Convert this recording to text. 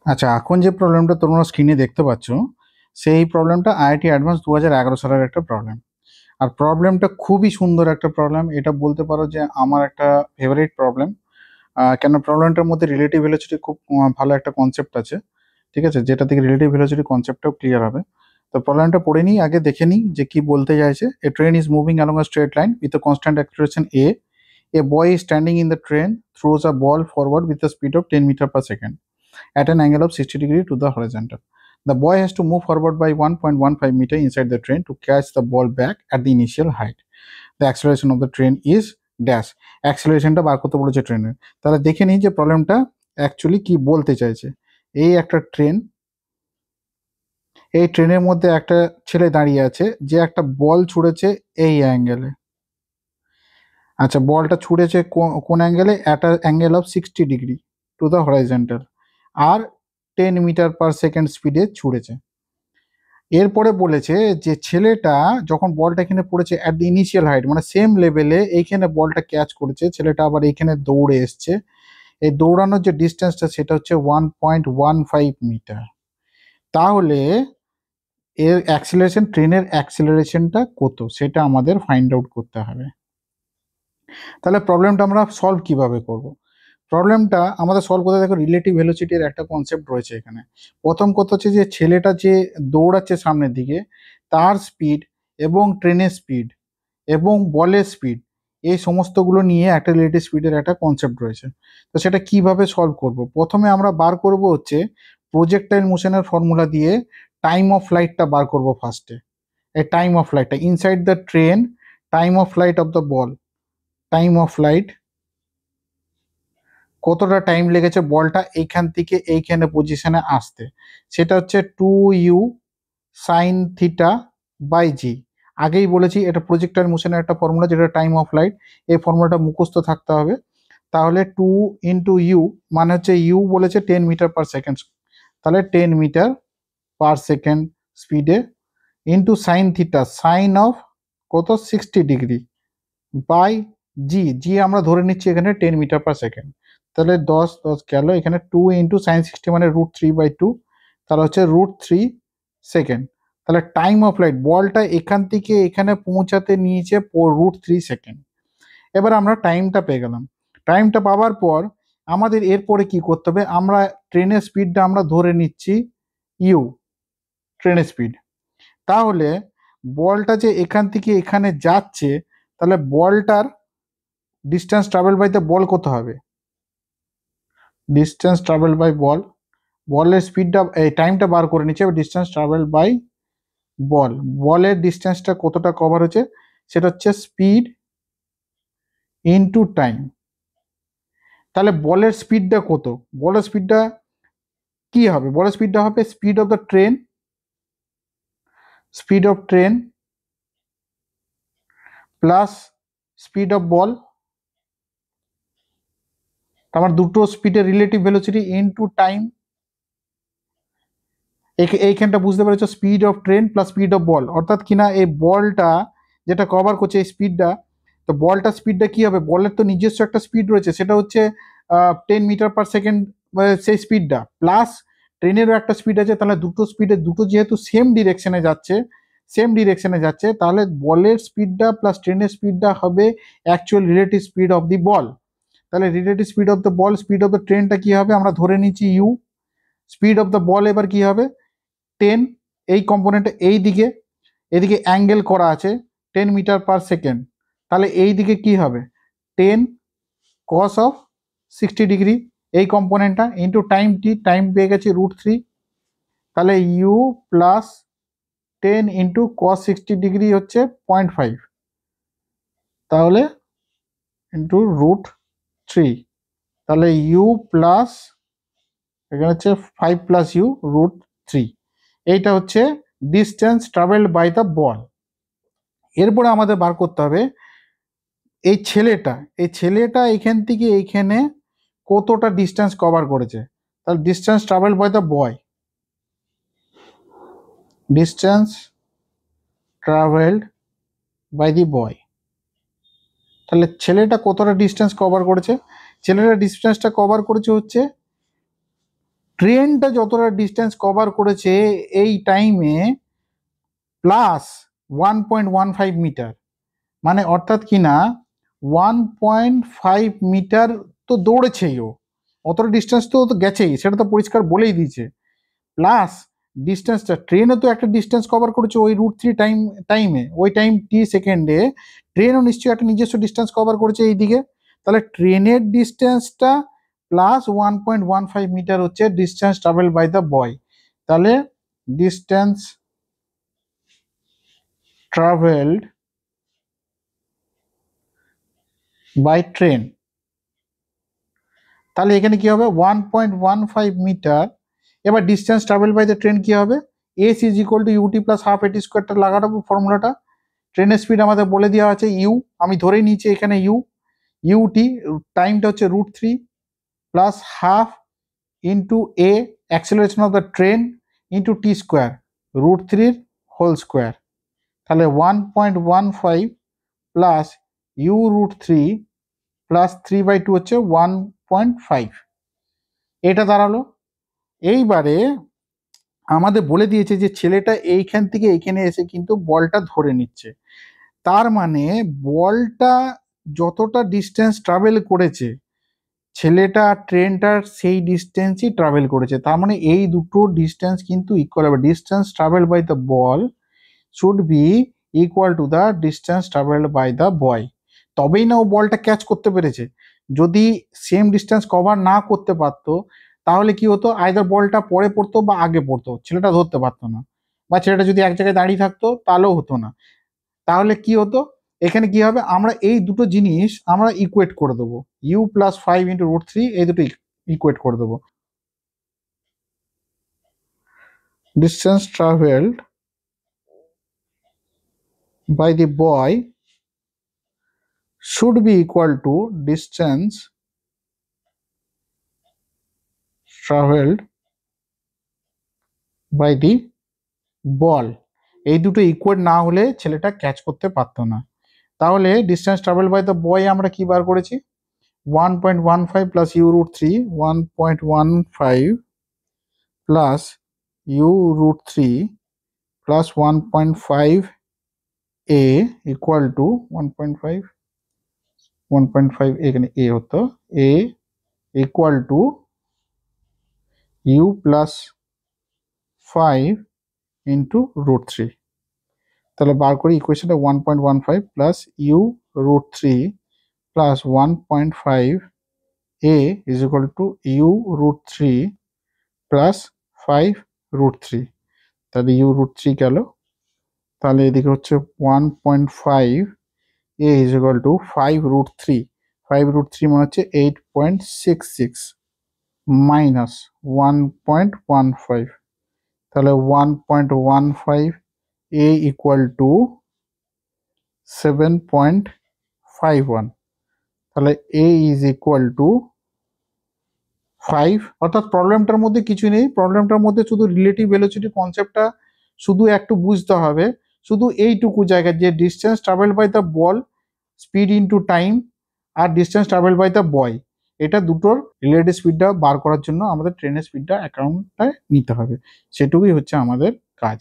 আচ্ছা, এখন যে প্রবলেমটা তোমরা স্ক্রিনে দেখতে পাচ্ছ, সেই প্রবলেমটা আইআইটি অ্যাডভান্স 2011 সালের একটা প্রবলেম। আর প্রবলেমটা খুবই সুন্দর একটা প্রবলেম, এটা বলতে পারো যে আমার একটা ফেভারিট প্রবলেম। কেন প্রবলেমটার মধ্যে রিলেটিভ ভেলোসিটি খুব ভালো একটা কনসেপ্ট আছে, ঠিক আছে, যেটা থেকে রিলেটিভ ভেলোসিটি কনসেপ্টটাও ক্লিয়ার হবে। তো প্রবলেমটা পড়ে নিই, আগে দেখে নিই যে কি বলতে চাইছে। A train is moving along a straight line with a constant acceleration a boy is standing in the train throws a ball forward with a speed of 10 metre per second at an angle of 60 degree to the horizontal. The boy has to move forward by 1.15 meter inside the train to catch the ball back at the initial height. The acceleration of the train is dash. অ্যাক্সেলারেশনটা বার করতে বলেছে ট্রেনের। তাহলে দেখে নিই যে প্রবলেমটা actually কি বলতে চাইছে। এই একটা ট্রেন, এই ট্রেনের মধ্যে একটা ছেলে দাঁড়িয়ে আছে যে একটা বল ছুঁড়েছে এই অ্যাঙ্গেলে। আচ্ছা, বলটা ছুঁড়েছে কোন অ্যাঙ্গেলে? At a angle of 60 degree to the horizontal, আর 10 মিটার পার সেকেন্ড স্পিডে ছুঁড়েছে। এরপরে বলেছে যে ছেলেটা যখন বলটা এখানে পড়েছে অ্যাট দি ইনিশিয়াল হাইট, মানে সেম লেভেলে এইখানে বলটা ক্যাচ করেছে, ছেলেটা আবার এইখানে দৌড়ে এসছে। এই দৌড়ানোর যে ডিস্টেন্সটা সেটা হচ্ছে 1.15 মিটার। তাহলে এর অ্যাক্সিলারেশন, ট্রেনের অ্যাক্সিলারেশনটা কত সেটা আমাদের ফাইন্ড আউট করতে হবে। তাহলে প্রবলেমটা আমরা সলভ কিভাবে করব? প্রবলেমটা আমাদের সলভ করতে দেখো রিলেটিভ ভেলোসিটির একটা কনসেপ্ট রয়েছে এখানে। প্রথম কথা হচ্ছে যে ছেলেটা যে দৌড়াচ্ছে সামনের দিকে, তার স্পিড এবং ট্রেনের স্পিড এবং বলের স্পিড, এই সমস্তগুলো নিয়ে একটা রিলেটিভ স্পিডের একটা কনসেপ্ট রয়েছে। তো সেটা কিভাবে সলভ করব? প্রথমে আমরা বার করব হচ্ছে প্রজেক্টাইল মোশনের ফর্মুলা দিয়ে টাইম অফ ফ্লাইটটা বার করব ফার্স্টে। এই টাইম অফ ফ্লাইটটা inside the train, time of flight of the ball, time of flight কতটা টাইম লেগেছে বলটা এইখান থেকে এইখানে পজিশনে আসতে, সেটা হচ্ছে 2u সাইন থিটা বাই জি। আগেই বলেছি এটা প্রজেক্টাইল মোশনের একটা ফর্মুলা, যেটা টাইম অফ লাইট। এই ফর্মুলাটা মুখস্থ থাকতে হবে। তাহলে 2 ইন্টু ইউ মানে হচ্ছে ইউ বলেছে 10 মিটার পার সেকেন্ড, তাহলে 10 মিটার পার সেকেন্ড স্পিডে into sine theta, sine of কত 60 ডিগ্রি বাই জি। জি আমরা ধরে নিচ্ছি এখানে 10 মিটার পার সেকেন্ড। তাহলে 10 10 গেল, এখানে 2 ইন্টু সাইন 60 মানে √3/2, তাহলে হচ্ছে √3 সেকেন্ড। তাহলে টাইম অফ লাইট বলটা এখান থেকে এখানে পৌঁছাতে নিয়েছে √3 সেকেন্ড। এবার আমরা টাইমটা পেয়ে গেলাম। টাইমটা পাওয়ার পর আমাদের এরপরে কি করতে হবে? আমরা ট্রেনের স্পিডটা আমরা ধরে নিচ্ছি ইউ, ট্রেনের স্পিড। তাহলে বলটা যে এখান থেকে এখানে যাচ্ছে, তাহলে বলটার distance travel by the ball কত হবে? ডিস্টেন্স ট্রাভেল বাই বল, বলের স্পিডটা এই টাইমটা বার করে নিচ্ছে, ডিস্টেন্স ট্রাভেল বাই বল, বলের ডিস্টেন্সটা কতটা কভার হচ্ছে সেটা হচ্ছে স্পিড ইনটু টাইম। তাহলে বলের স্পিডটা কত? বলের স্পিডটা কি হবে? বলের স্পিডটা হবে speed of the train, speed of train plus speed of ball, আমার দুটো স্পিডের রিলেটিভ ভেলোসিটি ইনটু টাইম। এইখানটা বুঝতে পেরেছো, speed of train plus speed of ball, অর্থাৎ কিনা এই বলটা যেটা কভার করছে এই স্পিডটা, তো বলটা স্পিডটা কি হবে? বলের তো নিজস্ব একটা স্পিড রয়েছে, সেটা হচ্ছে 10 মিটার পার সেকেন্ড, সেই স্পিডটা প্লাস ট্রেনেরও একটা স্পিড আছে। তাহলে দুটো স্পিডে দুটো যেহেতু সেম ডিরেকশনে যাচ্ছে, সেম ডিরেকশনে যাচ্ছে, তাহলে বলের স্পিডটা প্লাস ট্রেনের স্পিডটা হবে actual relative speed of the ball. তাহলে relative speed of the ball, speed of the ট্রেনটা কি হবে? আমরা ধরে নিচ্ছি u. Speed of the ball এবার কি হবে? 10, এই কম্পোনেন্টে এই দিকে, এদিকে অ্যাঙ্গেল করা আছে 10 মিটার পার সেকেন্ড, তাহলে এই দিকে কি হবে? 10 কস অফ 60 ডিগ্রি, এই কম্পোনেন্টটা ইন্টু টাইম টি, টাইম পেয়ে গেছি √3, তাহলে u plus 10 into cos 60 degree হচ্ছে 0.5, তাহলে ইন্টু √3, তাহলে ইউ প্লাস এখানে হচ্ছে 5 প্লাস ইউ √3। এইটা হচ্ছে distance travelled by the ball. এরপরে আমাদের বার করতে হবে এই ছেলেটা, এই ছেলেটা এখান থেকে এইখানে কতটা ডিস্টেন্স কভার করেছে। তাহলে distance travel by the boy, distance travelled by the boy, তাহলে ছেলেটা কতটা ডিস্টেন্স কভার করেছে? ছেলেটা ডিস্টেন্সটা কভার করেছে হচ্ছে ট্রেনটা যতটা ডিস্টেন্স কভার করেছে এই টাইমে প্লাস 1.15 মিটার, মানে অর্থাৎ কিনা 1.5 মিটার তো দৌড়েছেই, ও অতটা ডিস্টেন্স তো গেছেই, সেটা তো পরিষ্কার বলেই দিয়েছে। প্লাস ডিস্টেন্সটা ট্রেনও তো একটা ডিস্টেন্স কভার করেছে ওই √3 টাইমে, ওই টাইম টি সেকেন্ডে ট্রেনও নিশ্চয়ই একটা নিজস্ব ডিস্টেন্স কভার করেছে এইদিকে। তাহলে ট্রেনের ডিস্টেন্সটা প্লাস 1.15 মিটার হচ্ছে distance travel by the boy. তাহলে ডিস্টেন্স ট্রাভেলড বাই ট্রেন, তাহলে এখানে কি হবে 1.15 মিটার। এবার distance travel by the train কি হবে, S is equal to u t plus half a t স্কোয়ারটা লাগাবো ফর্মুলাটা। ট্রেনের স্পিড আমাদের বলে দেওয়া আছে ইউ, আমি ধরেই নিচ্ছি এখানে ইউটি, টাইমটা হচ্ছে √3 plus half into a acceleration of the train into t square √3 whole square. তাহলে 1.15 প্লাস ইউ √3 প্লাস 3/2 হচ্ছে 1.5, এটা দাঁড়ালো। এইবারে আমাদের বলে দিয়েছে যে ছেলেটা এইখান থেকে এইখানে এসে কিন্তু বলটা ধরে নিচ্ছে, তার মানে বলটা যতটা ডিস্টেন্স ট্রাভেল করেছে ছেলেটা ট্রেনটার সেই ডিস্টেন্সই ট্রাভেল করেছে, তার মানে এই দুটো ডিস্টেন্স কিন্তু ইকুয়াল হবে। Distance travel by the ball should be equal to the distance travelled by the boy, তবেই না ও বলটা ক্যাচ করতে পেরেছে। যদি সেম ডিস্টেন্স কভার না করতে পারতো তাহলে কি হতো, আইদার বলটা পরে পড়তো বা আগে পড়তো, ছেলেটা ধরতে পারতো না, বা ছেলেটা যদি এক জায়গায় দাঁড়িয়ে থাকতো তাহলেও হতো না। তাহলে কি হতো, এখানে কি হবে, আমরা এই দুটো জিনিস আমরা ইকুয়েট করে দেবো, ইউ প্লাস 5 ইন্টু √3 এই দুটো ইকুয়েট করে দেবো। Distance travelled by the boy should be equal to distance traveled by the ball, এই দুটো ইকুয়েট না হলে ছেলেটা ক্যাচ করতে পারতো না। তাহলে distance travel by the boy আমরা কি বার করেছি, 1.15 plus u √3, 1.15 plus u √3 plus 1.5 a equal to 1.5 এখানে এ হতো, a equal to u plus 5 into √3। তাহলে বার করি ইকুয়েশনটা 1.15 plus u √3 plus 1.5 a is equal to u √3 plus 5 √3। তাহলে ইউ √3 গেল, তাহলে এদিকে হচ্ছে 1.5 এ ইজ ইকুয়াল টু 5 √3, 5 √3 মানে হচ্ছে 8.66 মাইনাস 1.15, তাহলে 1.15 এ ইকুয়াল টু 7.51, তাহলে এ ইজ ইকুয়াল টু 5। অর্থাৎ প্রবলেমটার মধ্যে কিছু নেই, প্রবলেমটার মধ্যে শুধু রিলেটিভ ভেলোসিটি কনসেপ্টটা শুধু একটু বুঝতে হবে, শুধু এইটুকু জায়গায় যে distance travel by the ball speed into time আর distance travel by the boy, এটা দুটোর রিলেটিভ স্পিডটা বার করার জন্য আমাদের ট্রেনের স্পিডটা অ্যাকাউন্টটায় নিতে হবে, সেটুকুই হচ্ছে আমাদের কাজ।